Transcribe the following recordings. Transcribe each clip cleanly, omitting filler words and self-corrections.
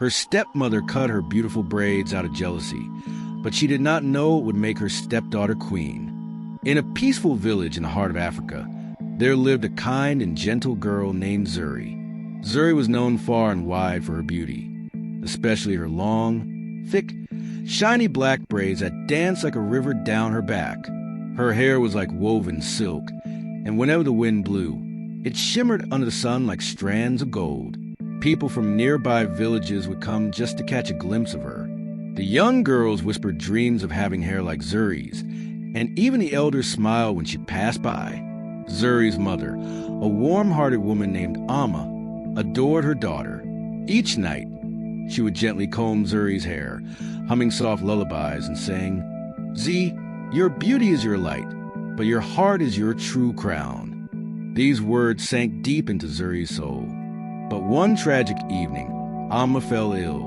Her stepmother cut her beautiful braids out of jealousy, but she did not know it would make her stepdaughter queen. In a peaceful village in the heart of Africa, there lived a kind and gentle girl named Zuri. Zuri was known far and wide for her beauty, especially her long, thick, shiny black braids that danced like a river down her back. Her hair was like woven silk, and whenever the wind blew, it shimmered under the sun like strands of gold. People from nearby villages would come just to catch a glimpse of her. The young girls whispered dreams of having hair like Zuri's, and even the elders smiled when she passed by. Zuri's mother, a warm-hearted woman named Amma, adored her daughter. Each night, she would gently comb Zuri's hair, humming soft lullabies and saying, "Z, your beauty is your light, but your heart is your true crown." These words sank deep into Zuri's soul. But one tragic evening, Amma fell ill.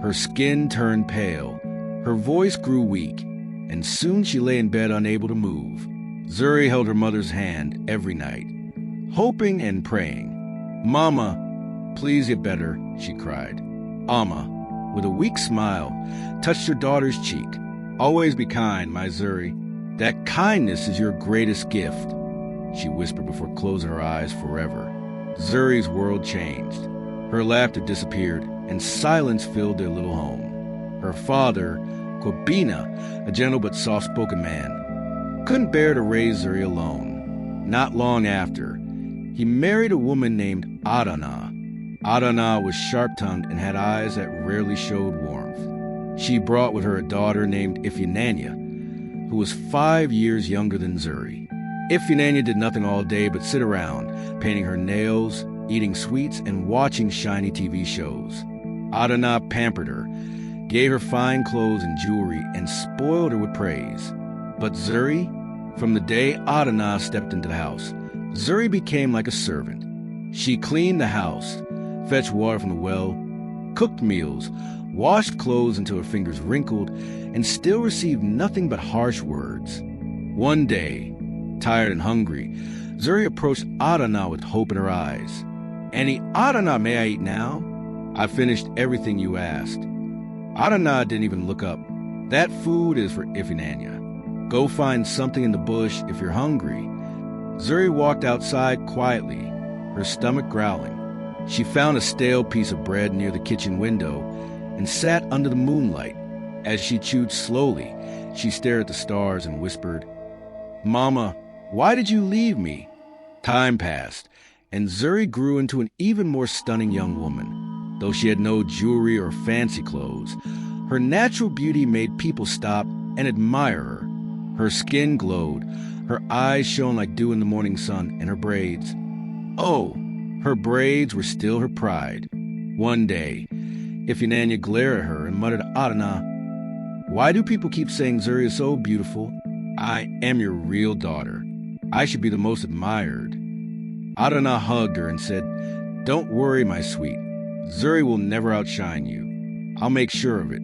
Her skin turned pale, her voice grew weak, and soon she lay in bed unable to move. Zuri held her mother's hand every night, hoping and praying. "Mama, please get better," she cried. Amma, with a weak smile, touched her daughter's cheek. "Always be kind, my Zuri. That kindness is your greatest gift," she whispered before closing her eyes forever. Zuri's world changed. Her laughter disappeared, and silence filled their little home. Her father, Kobina, a gentle but soft-spoken man, couldn't bear to raise Zuri alone. Not long after, he married a woman named Adana. Adana was sharp-tongued and had eyes that rarely showed warmth. She brought with her a daughter named Ifinanya, who was 5 years younger than Zuri. Ifinanya did nothing all day but sit around, painting her nails, eating sweets, and watching shiny TV shows. Adana pampered her, gave her fine clothes and jewelry, and spoiled her with praise. But Zuri, from the day Adana stepped into the house, Zuri became like a servant. She cleaned the house, fetched water from the well, cooked meals, washed clothes until her fingers wrinkled, and still received nothing but harsh words. One day, tired and hungry, Zuri approached Adana with hope in her eyes. "Any Adana, may I eat now? I finished everything you asked." Adana didn't even look up. "That food is for Ifinanya. Go find something in the bush if you're hungry." Zuri walked outside quietly, her stomach growling. She found a stale piece of bread near the kitchen window and sat under the moonlight. As she chewed slowly, she stared at the stars and whispered, "Mama, why did you leave me?" Time passed, and Zuri grew into an even more stunning young woman. Though she had no jewelry or fancy clothes, her natural beauty made people stop and admire her. Her skin glowed, her eyes shone like dew in the morning sun, and her braids. Oh, her braids were still her pride. One day, Ifinanya glared at her and muttered to Adana, "Why do people keep saying Zuri is so beautiful? I am your real daughter. I should be the most admired." Adana hugged her and said, "Don't worry, my sweet. Zuri will never outshine you. I'll make sure of it."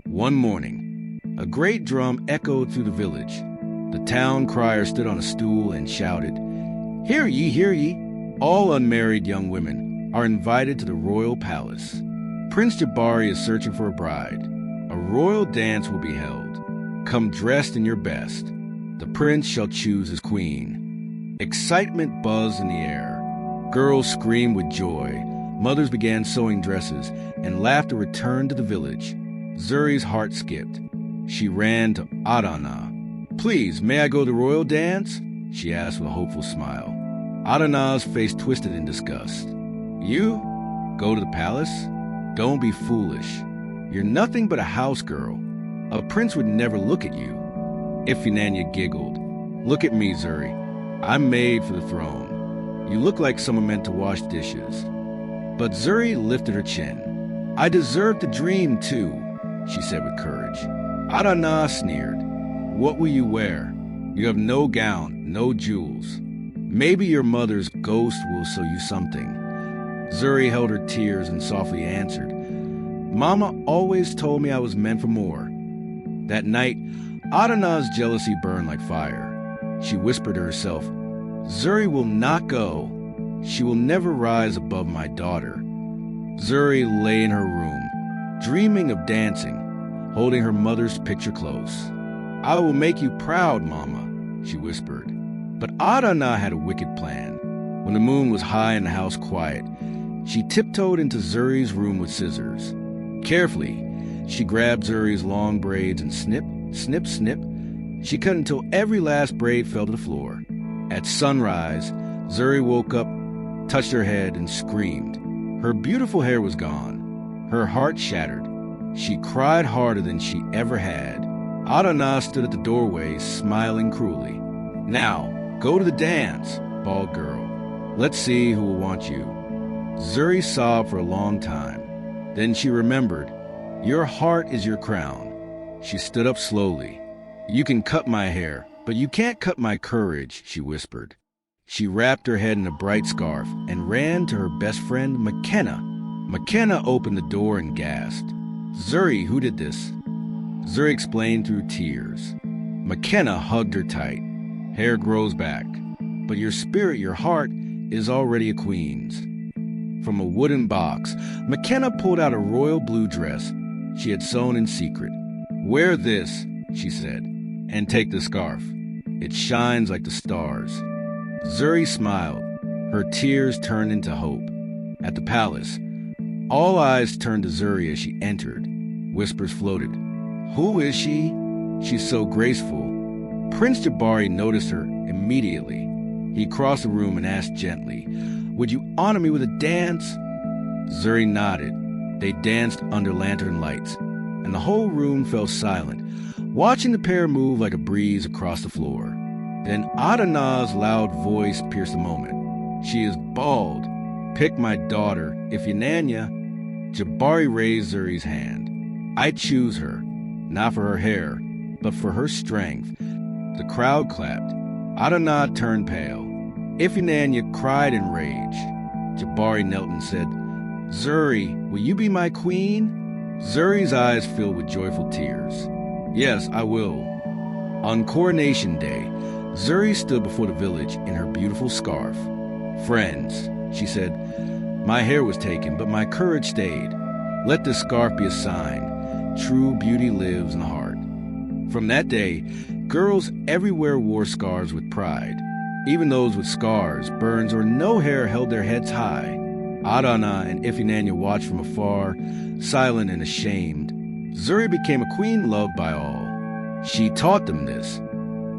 One morning, a great drum echoed through the village. The town crier stood on a stool and shouted, "Hear ye, hear ye! All unmarried young women are invited to the royal palace. Prince Jabari is searching for a bride. A royal dance will be held. Come dressed in your best. The prince shall choose his queen." Excitement buzzed in the air. Girls screamed with joy. Mothers began sewing dresses, and laughter returned to the village. Zuri's heart skipped. She ran to Adana. "Please, may I go to the royal dance?" she asked with a hopeful smile. Adana's face twisted in disgust. "You? Go to the palace? Don't be foolish. You're nothing but a house girl. A prince would never look at you." Ifinanya giggled. "Look at me, Zuri. I'm made for the throne. You look like someone meant to wash dishes." But Zuri lifted her chin. "I deserve to dream, too," she said with courage. Adana sneered. "What will you wear? You have no gown, no jewels. Maybe your mother's ghost will sew you something." Zuri held her tears and softly answered, "Mama always told me I was meant for more." That night, Adana's jealousy burned like fire. She whispered to herself, "Zuri will not go. She will never rise above my daughter." Zuri lay in her room, dreaming of dancing, holding her mother's picture close. "I will make you proud, Mama," she whispered. But Adana had a wicked plan. When the moon was high and the house quiet, she tiptoed into Zuri's room with scissors. Carefully, she grabbed Zuri's long braids and snip, snip, snip. She cut until every last braid fell to the floor. At sunrise, Zuri woke up, touched her head, and screamed. Her beautiful hair was gone. Her heart shattered. She cried harder than she ever had. Adana stood at the doorway, smiling cruelly. "Now, go to the dance, bald girl. Let's see who will want you." Zuri sobbed for a long time. Then she remembered. "Your heart is your crown." She stood up slowly. "You can cut my hair, but you can't cut my courage," she whispered. She wrapped her head in a bright scarf and ran to her best friend, McKenna. McKenna opened the door and gasped. "Zuri, who did this?" Zuri explained through tears. McKenna hugged her tight. "Hair grows back, but your spirit, your heart, is already a queen's." From a wooden box, McKenna pulled out a royal blue dress she had sewn in secret. "Wear this," she said, "and take the scarf. It shines like the stars." Zuri smiled. Her tears turned into hope. At the palace, all eyes turned to Zuri as she entered. Whispers floated. "Who is she? She's so graceful." Prince Jabari noticed her immediately. He crossed the room and asked gently, "Would you honor me with a dance?" Zuri nodded. They danced under lantern lights, and the whole room fell silent, watching the pair move like a breeze across the floor. Then Adana's loud voice pierced the moment. "She is bald. Pick my daughter, Ifyananya." Jabari raised Zuri's hand. "I choose her, not for her hair, but for her strength." The crowd clapped. Adana turned pale. Ifyananya cried in rage. Jabari knelt and said, "Zuri, will you be my queen?" Zuri's eyes filled with joyful tears. "Yes, I will." On coronation day, Zuri stood before the village in her beautiful scarf. "Friends," she said, "my hair was taken, but my courage stayed. Let this scarf be a sign. True beauty lives in the heart." From that day, girls everywhere wore scarves with pride. Even those with scars, burns, or no hair held their heads high. Adana and Ifyananya watched from afar, silent and ashamed. Zuri became a queen loved by all. She taught them this.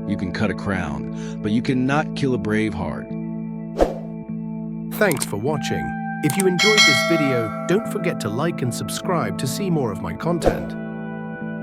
You can cut a crown, but you cannot kill a brave heart. Thanks for watching. If you enjoyed this video, don't forget to like and subscribe to see more of my content.